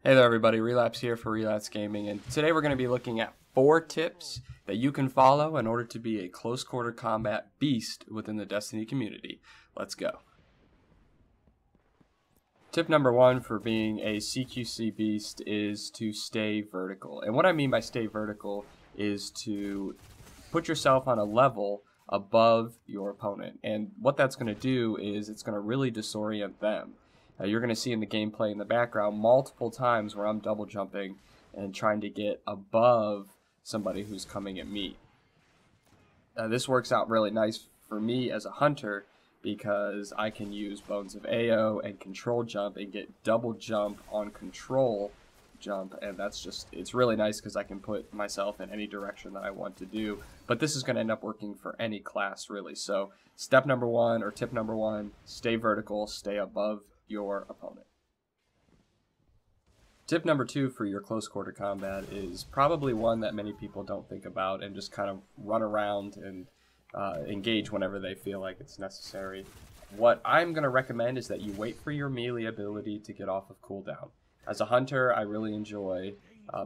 Hey there everybody, Relapse here for Relapse Gaming, and today we're going to be looking at 4 tips that you can follow in order to be a close quarter combat beast within the Destiny community. Let's go. Tip number 1 for being a CQC beast is to stay vertical. And what I mean by stay vertical is to put yourself on a level above your opponent. And what that's going to do is it's going to really disorient them. You're going to see in the gameplay in the background multiple times where I'm double jumping and trying to get above somebody who's coming at me. This works out really nice for me as a hunter because I can use Bones of AO and control jump and get double jump on control jump, and it's really nice because I can put myself in any direction that I want to do. But this is going to end up working for any class really. So step number 1 or tip number 1, stay vertical, stay above your opponent. Tip number 2 for your close quarter combat is probably one that many people don't think about and just kind of run around and engage whenever they feel like it's necessary. What I'm going to recommend is that you wait for your melee ability to get off of cooldown. As a hunter, I really enjoy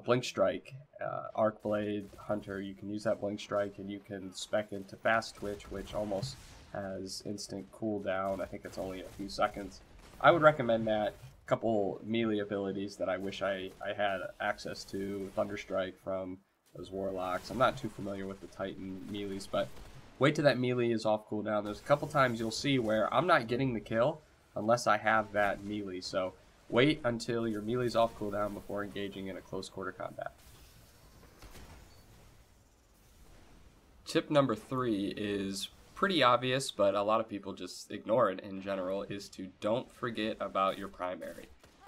Blink Strike. Arc Blade Hunter, you can use that Blink Strike and you can spec into Fast Twitch, which almost has instant cooldown. I think it's only a few seconds. I would recommend that. A couple melee abilities that I wish I had access to. Thunderstrike from those Warlocks. I'm not too familiar with the Titan melees, but wait till that melee is off cooldown. There's a couple times you'll see where I'm not getting the kill unless I have that melee. So wait until your melee's off cooldown before engaging in a close quarter combat. Tip number 3 is pretty obvious, but a lot of people just ignore it in general, is to don't forget about your primary.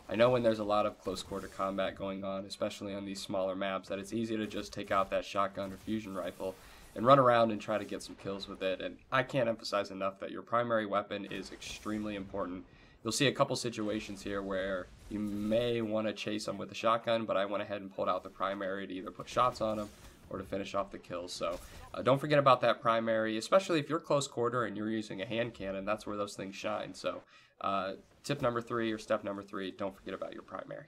I know when there's a lot of close quarter combat going on, especially on these smaller maps, that it's easy to just take out that shotgun or fusion rifle and run around and try to get some kills with it, and I can't emphasize enough that your primary weapon is extremely important. You'll see a couple situations here where you may want to chase them with a shotgun, but I went ahead and pulled out the primary to either put shots on them or to finish off the kills. So don't forget about that primary, especially if you're close quarter and you're using a hand cannon. That's where those things shine. So tip number 3 or step number 3, don't forget about your primary.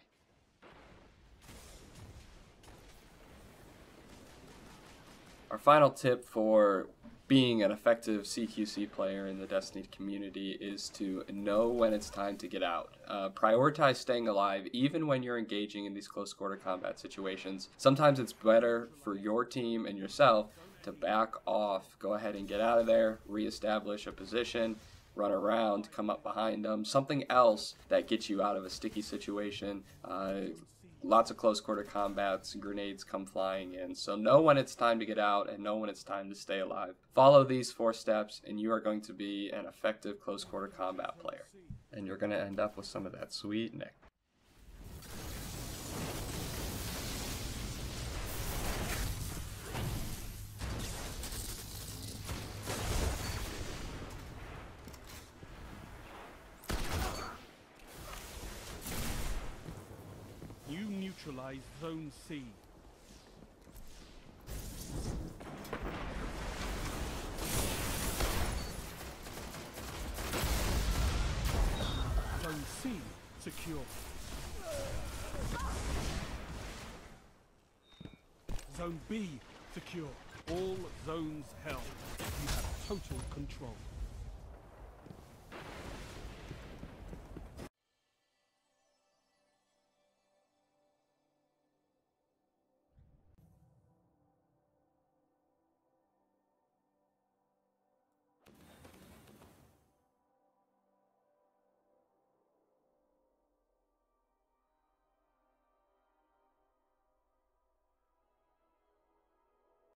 Our final tip for being an effective CQC player in the Destiny community is to know when it's time to get out. Prioritize staying alive even when you're engaging in these close quarter combat situations. Sometimes it's better for your team and yourself to back off, go ahead and get out of there, reestablish a position, run around, come up behind them, something else that gets you out of a sticky situation. Lots of close quarter combats, grenades come flying in. So know when it's time to get out and know when it's time to stay alive. Follow these 4 steps and you are going to be an effective close quarter combat player. And you're going to end up with some of that sweet nectar. You neutralize Zone C. Zone C secure. Zone B secure. All zones held. You have total control.